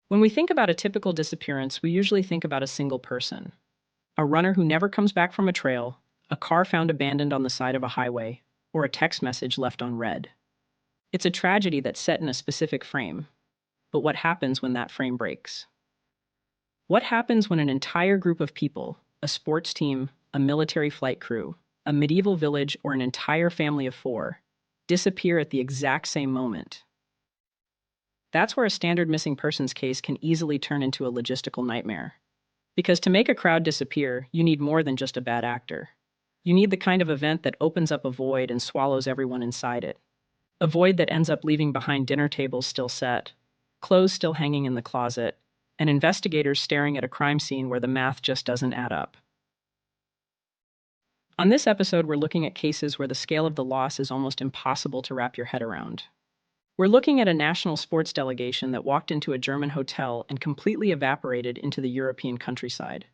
When we think about a typical disappearance, we usually think about a single person. A runner who never comes back from a trail, a car found abandoned on the side of a highway, or a text message left unread. It's a tragedy that's set in a specific frame. But what happens when that frame breaks? What happens when an entire group of people, a sports team, a military flight crew, a medieval village, or an entire family of four, disappear at the exact same moment? That's where a standard missing persons case can easily turn into a logistical nightmare. Because to make a crowd disappear, you need more than just a bad actor. You need the kind of event that opens up a void and swallows everyone inside it. A void that ends up leaving behind dinner tables still set, clothes still hanging in the closet, and investigators staring at a crime scene where the math just doesn't add up. On this episode, we're looking at cases where the scale of the loss is almost impossible to wrap your head around. We're looking at a national sports delegation that walked into a German hotel and completely evaporated into the European countryside.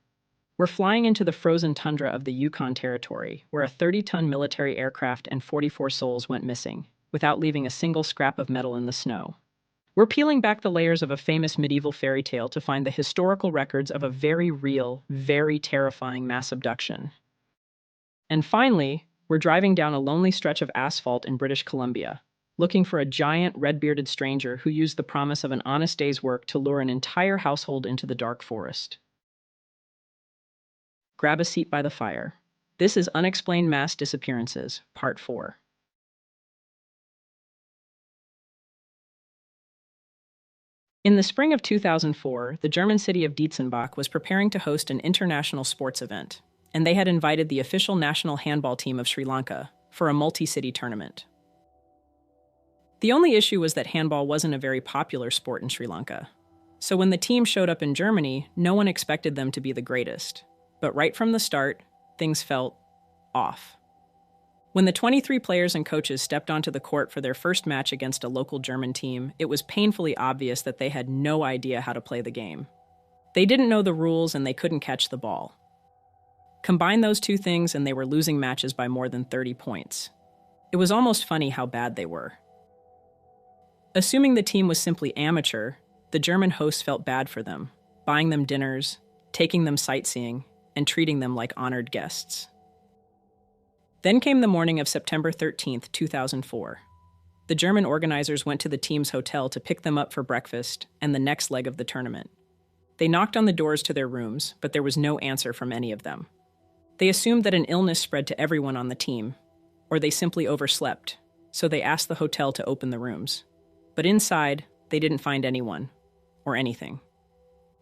We're flying into the frozen tundra of the Yukon territory, where a 30-ton military aircraft and 44 souls went missing, without leaving a single scrap of metal in the snow. We're peeling back the layers of a famous medieval fairy tale to find the historical records of a very real, very terrifying mass abduction. And finally, we're driving down a lonely stretch of asphalt in British Columbia, looking for a giant, red-bearded stranger who used the promise of an honest day's work to lure an entire household into the dark forest. Grab a seat by the fire. This is Unexplained Mass Disappearances, Part 4. In the spring of 2004, the German city of Dietzenbach was preparing to host an international sports event, and they had invited the official national handball team of Sri Lanka for a multi-city tournament. The only issue was that handball wasn't a very popular sport in Sri Lanka. So when the team showed up in Germany, no one expected them to be the greatest. But right from the start, things felt off. When the 23 players and coaches stepped onto the court for their first match against a local German team, it was painfully obvious that they had no idea how to play the game. They didn't know the rules and they couldn't catch the ball. Combine those two things and they were losing matches by more than 30 points. It was almost funny how bad they were. Assuming the team was simply amateur, the German hosts felt bad for them, buying them dinners, taking them sightseeing, and treating them like honored guests. Then came the morning of September 13th, 2004. The German organizers went to the team's hotel to pick them up for breakfast and the next leg of the tournament. They knocked on the doors to their rooms, but there was no answer from any of them. They assumed that an illness spread to everyone on the team, or they simply overslept, so they asked the hotel to open the rooms. But inside, they didn't find anyone, or anything.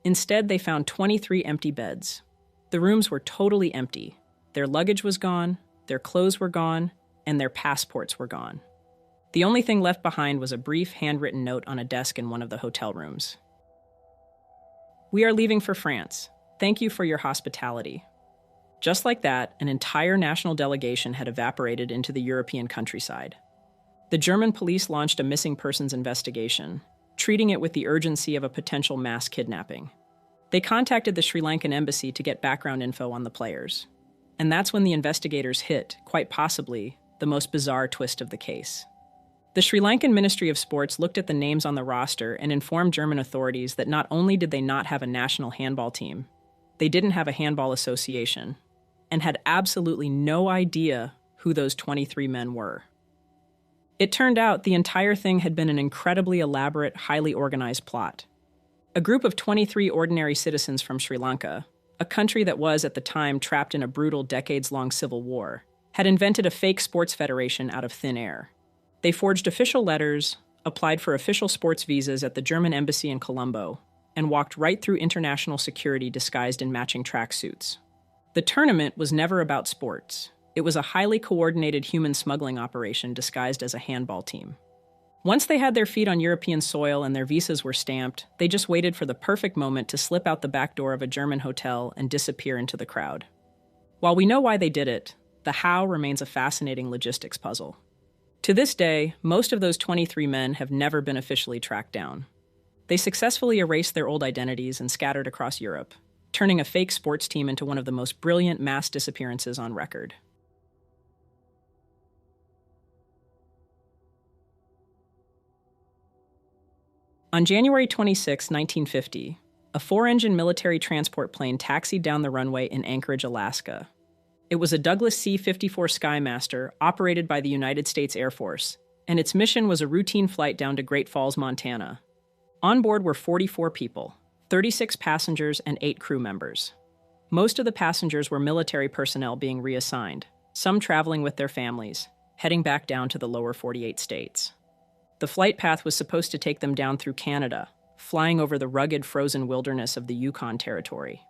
Instead, they found 23 empty beds. The rooms were totally empty. Their luggage was gone, their clothes were gone, and their passports were gone. The only thing left behind was a brief handwritten note on a desk in one of the hotel rooms. "We are leaving for France. Thank you for your hospitality." Just like that, an entire national delegation had evaporated into the European countryside. The German police launched a missing persons investigation, treating it with the urgency of a potential mass kidnapping. They contacted the Sri Lankan embassy to get background info on the players. And that's when the investigators hit, quite possibly, the most bizarre twist of the case. The Sri Lankan Ministry of Sports looked at the names on the roster and informed German authorities that not only did they not have a national handball team, they didn't have a handball association, and had absolutely no idea who those 23 men were. It turned out the entire thing had been an incredibly elaborate, highly organized plot. A group of 23 ordinary citizens from Sri Lanka, a country that was at the time trapped in a brutal decades-long civil war, had invented a fake sports federation out of thin air. They forged official letters, applied for official sports visas at the German embassy in Colombo, and walked right through international security disguised in matching tracksuits. The tournament was never about sports. It was a highly coordinated human smuggling operation disguised as a handball team. Once they had their feet on European soil and their visas were stamped, they just waited for the perfect moment to slip out the back door of a German hotel and disappear into the crowd. While we know why they did it, the how remains a fascinating logistics puzzle. To this day, most of those 23 men have never been officially tracked down. They successfully erased their old identities and scattered across Europe, turning a fake sports team into one of the most brilliant mass disappearances on record. On January 26, 1950, a four-engine military transport plane taxied down the runway in Anchorage, Alaska. It was a Douglas C-54 Skymaster operated by the United States Air Force, and its mission was a routine flight down to Great Falls, Montana. On board were 44 people, 36 passengers and 8 crew members. Most of the passengers were military personnel being reassigned, some traveling with their families, heading back down to the lower 48 states. The flight path was supposed to take them down through Canada, flying over the rugged frozen wilderness of the Yukon territory.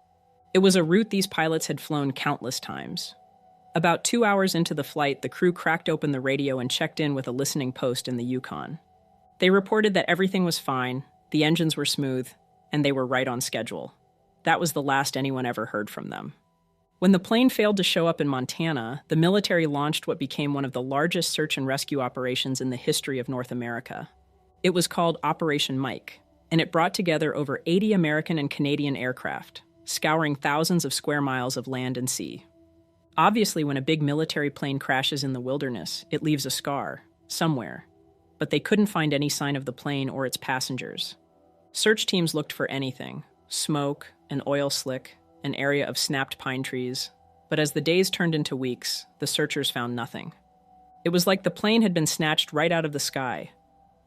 It was a route these pilots had flown countless times. About 2 hours into the flight, the crew cracked open the radio and checked in with a listening post in the Yukon. They reported that everything was fine, the engines were smooth, and they were right on schedule. That was the last anyone ever heard from them. When the plane failed to show up in Montana, the military launched what became one of the largest search and rescue operations in the history of North America. It was called Operation Mike, and it brought together over 80 American and Canadian aircraft, scouring thousands of square miles of land and sea. Obviously, when a big military plane crashes in the wilderness, it leaves a scar, somewhere. But they couldn't find any sign of the plane or its passengers. Search teams looked for anything: smoke, an oil slick, an area of snapped pine trees. But as the days turned into weeks, the searchers found nothing. It was like the plane had been snatched right out of the sky.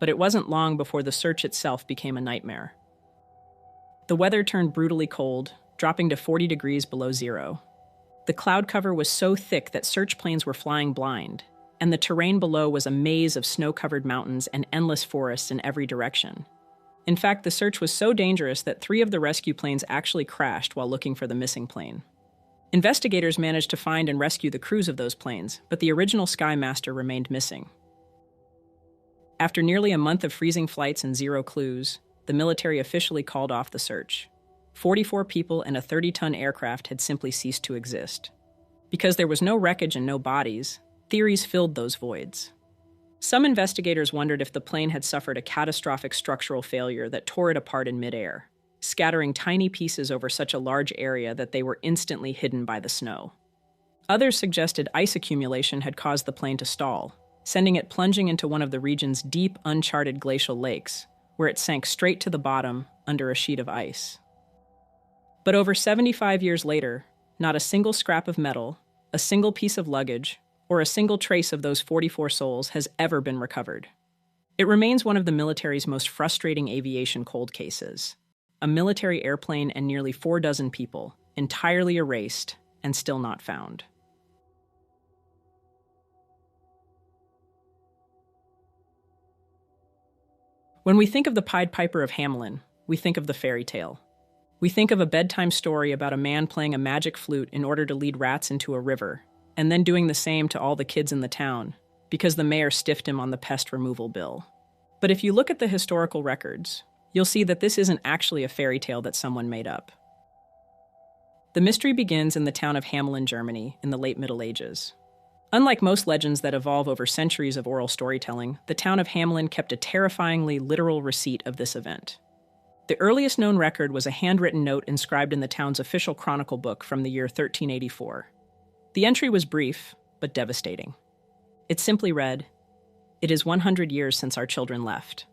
But it wasn't long before the search itself became a nightmare. The weather turned brutally cold, dropping to 40 degrees below zero. The cloud cover was so thick that search planes were flying blind, and the terrain below was a maze of snow-covered mountains and endless forests in every direction. In fact, the search was so dangerous that 3 of the rescue planes actually crashed while looking for the missing plane. Investigators managed to find and rescue the crews of those planes, but the original Skymaster remained missing. After nearly a month of freezing flights and 0 clues, the military officially called off the search. 44 people and a 30-ton aircraft had simply ceased to exist. Because there was no wreckage and no bodies, theories filled those voids. Some investigators wondered if the plane had suffered a catastrophic structural failure that tore it apart in midair, scattering tiny pieces over such a large area that they were instantly hidden by the snow. Others suggested ice accumulation had caused the plane to stall, sending it plunging into one of the region's deep, uncharted glacial lakes, where it sank straight to the bottom under a sheet of ice. But over 75 years later, not a single scrap of metal, a single piece of luggage, or a single trace of those 44 souls has ever been recovered. It remains one of the military's most frustrating aviation cold cases. A military airplane and nearly 4 dozen people, entirely erased and still not found. When we think of the Pied Piper of Hamelin, we think of the fairy tale. We think of a bedtime story about a man playing a magic flute in order to lead rats into a river, and then doing the same to all the kids in the town, because the mayor stiffed him on the pest removal bill. But if you look at the historical records, you'll see that this isn't actually a fairy tale that someone made up. The mystery begins in the town of Hamelin, Germany, in the late Middle Ages. Unlike most legends that evolve over centuries of oral storytelling, the town of Hamelin kept a terrifyingly literal receipt of this event. The earliest known record was a handwritten note inscribed in the town's official chronicle book from the year 1384. The entry was brief, but devastating. It simply read, "It is 100 years since our children left."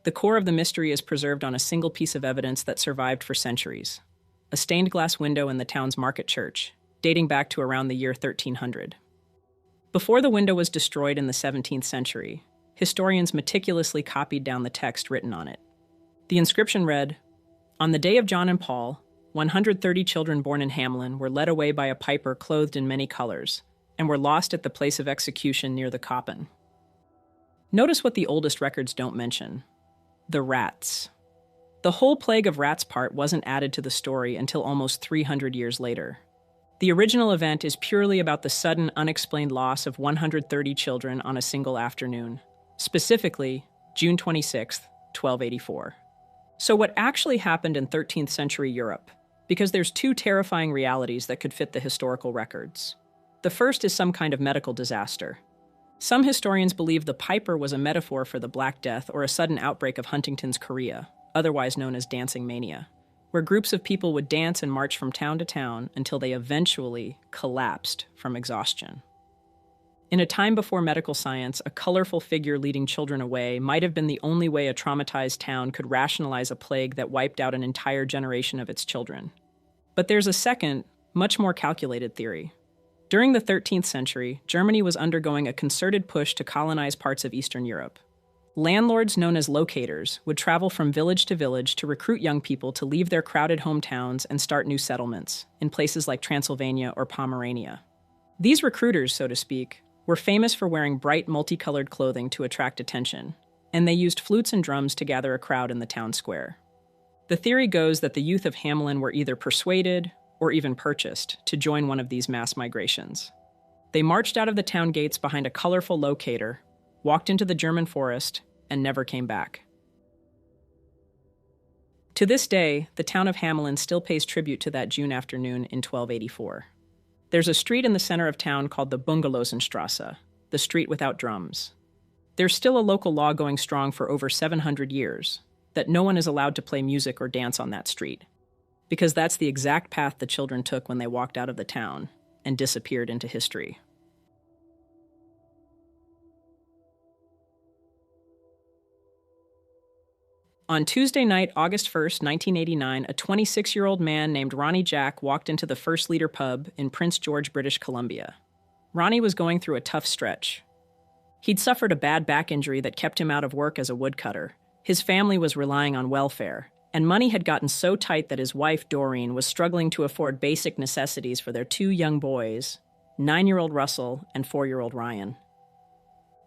The core of the mystery is preserved on a single piece of evidence that survived for centuries: a stained glass window in the town's market church, dating back to around the year 1300. Before the window was destroyed in the 17th century, historians meticulously copied down the text written on it. The inscription read, "On the day of John and Paul, 130 children born in Hamelin were led away by a piper clothed in many colors, and were lost at the place of execution near the Koppen." Notice what the oldest records don't mention: the rats. The whole plague of rats part wasn't added to the story until almost 300 years later. The original event is purely about the sudden, unexplained loss of 130 children on a single afternoon, specifically June 26, 1284. So what actually happened in 13th century Europe? Because there's 2 terrifying realities that could fit the historical records. The first is some kind of medical disaster. Some historians believe the piper was a metaphor for the Black Death or a sudden outbreak of Huntington's chorea, otherwise known as dancing mania, where groups of people would dance and march from town to town until they eventually collapsed from exhaustion. In a time before medical science, a colorful figure leading children away might have been the only way a traumatized town could rationalize a plague that wiped out an entire generation of its children. But there's a second, much more calculated theory. During the 13th century, Germany was undergoing a concerted push to colonize parts of Eastern Europe. Landlords known as locators would travel from village to village to recruit young people to leave their crowded hometowns and start new settlements in places like Transylvania or Pomerania. These recruiters, so to speak, were famous for wearing bright, multicolored clothing to attract attention, and they used flutes and drums to gather a crowd in the town square. The theory goes that the youth of Hamelin were either persuaded or even purchased to join one of these mass migrations. They marched out of the town gates behind a colorful locator, walked into the German forest, and never came back. To this day, the town of Hamelin still pays tribute to that June afternoon in 1284. There's a street in the center of town called the Bungelosenstrasse, the street without drums. There's still a local law going strong for over 700 years that no one is allowed to play music or dance on that street, because that's the exact path the children took when they walked out of the town and disappeared into history. On Tuesday night, August 1st, 1989, a 26-year-old man named Ronnie Jack walked into the First Leader pub in Prince George, British Columbia. Ronnie was going through a tough stretch. He'd suffered a bad back injury that kept him out of work as a woodcutter. His family was relying on welfare, and money had gotten so tight that his wife, Doreen, was struggling to afford basic necessities for their two young boys, 9-year-old Russell and 4-year-old Ryan.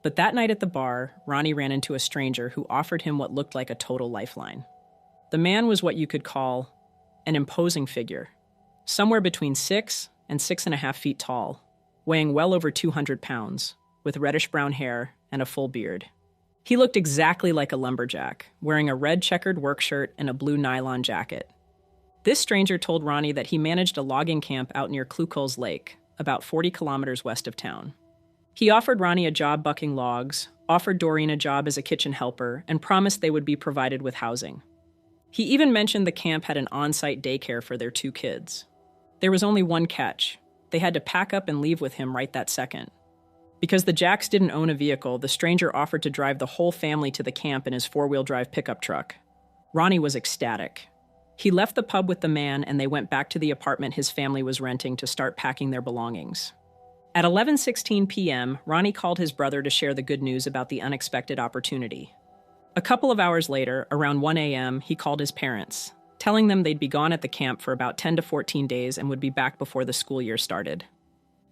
But that night at the bar, Ronnie ran into a stranger who offered him what looked like a total lifeline. The man was what you could call an imposing figure, somewhere between 6 and 6.5 feet tall, weighing well over 200 pounds, with reddish-brown hair and a full beard. He looked exactly like a lumberjack, wearing a red checkered work shirt and a blue nylon jacket. This stranger told Ronnie that he managed a logging camp out near Klukul's Lake, about 40 kilometers west of town. He offered Ronnie a job bucking logs, offered Doreen a job as a kitchen helper, and promised they would be provided with housing. He even mentioned the camp had an on-site daycare for their 2 kids. There was only one catch. They had to pack up and leave with him right that second. Because the Jacks didn't own a vehicle, the stranger offered to drive the whole family to the camp in his 4-wheel drive pickup truck. Ronnie was ecstatic. He left the pub with the man, and they went back to the apartment his family was renting to start packing their belongings. At 11:16 p.m., Ronnie called his brother to share the good news about the unexpected opportunity. A couple of hours later, around 1 a.m., he called his parents, telling them they'd be gone at the camp for about 10 to 14 days and would be back before the school year started.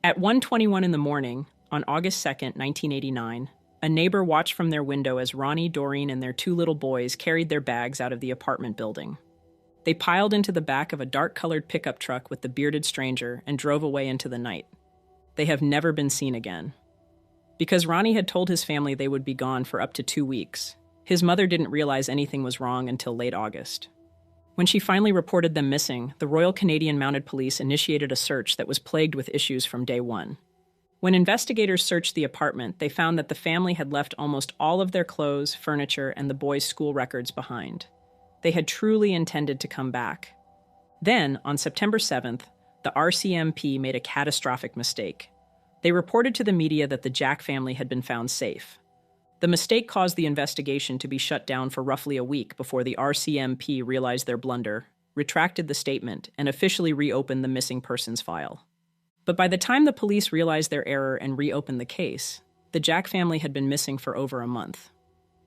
At 1:21 in the morning, on August 2nd, 1989, a neighbor watched from their window as Ronnie, Doreen, and their 2 little boys carried their bags out of the apartment building. They piled into the back of a dark-colored pickup truck with the bearded stranger and drove away into the night. They have never been seen again. Because Ronnie had told his family they would be gone for up to 2 weeks, his mother didn't realize anything was wrong until late August. When she finally reported them missing, the Royal Canadian Mounted Police initiated a search that was plagued with issues from day one. When investigators searched the apartment, they found that the family had left almost all of their clothes, furniture, and the boys' school records behind. They had truly intended to come back. Then, on September 7th, the RCMP made a catastrophic mistake. They reported to the media that the Jack family had been found safe. The mistake caused the investigation to be shut down for roughly a week before the RCMP realized their blunder, retracted the statement, and officially reopened the missing persons file. But by the time the police realized their error and reopened the case, the Jack family had been missing for over a month.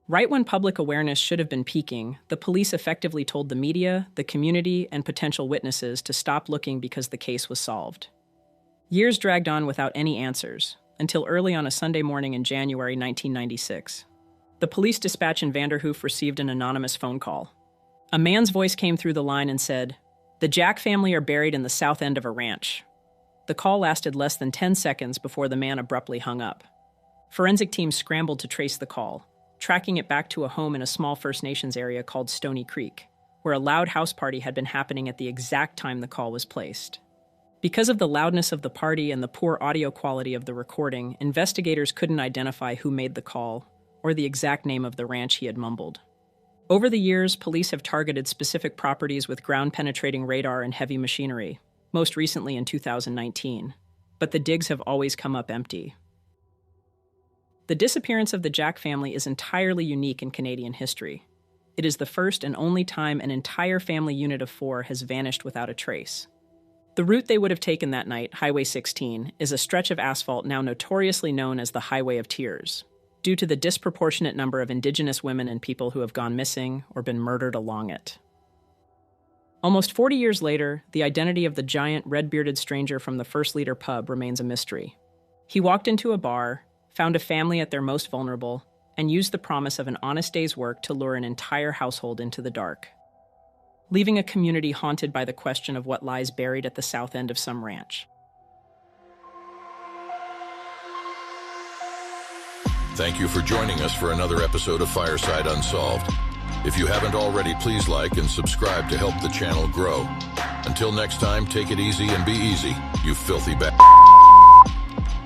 Right when public awareness should have been peaking, the police effectively told the media, the community, and potential witnesses to stop looking because the case was solved. Years dragged on without any answers, until early on a Sunday morning in January 1996. The police dispatch in Vanderhoof received an anonymous phone call. A man's voice came through the line and said, "The Jack family are buried in the south end of a ranch." The call lasted less than 10 seconds before the man abruptly hung up. Forensic teams scrambled to trace the call, tracking it back to a home in a small First Nations area called Stony Creek, where a loud house party had been happening at the exact time the call was placed. Because of the loudness of the party and the poor audio quality of the recording, investigators couldn't identify who made the call or the exact name of the ranch he had mumbled. Over the years, police have targeted specific properties with ground-penetrating radar and heavy machinery, most recently in 2019, but the digs have always come up empty. The disappearance of the Jack family is entirely unique in Canadian history. It is the first and only time an entire family unit of 4 has vanished without a trace. The route they would have taken that night, Highway 16, is a stretch of asphalt now notoriously known as the Highway of Tears, due to the disproportionate number of Indigenous women and people who have gone missing or been murdered along it. Almost 40 years later, the identity of the giant, red-bearded stranger from the First Leader pub remains a mystery. He walked into a bar, found a family at their most vulnerable, and used the promise of an honest day's work to lure an entire household into the dark, leaving a community haunted by the question of what lies buried at the south end of some ranch. Thank you for joining us for another episode of Fireside Unsolved. If you haven't already, please like and subscribe to help the channel grow. Until next time, take it easy and be easy, you filthy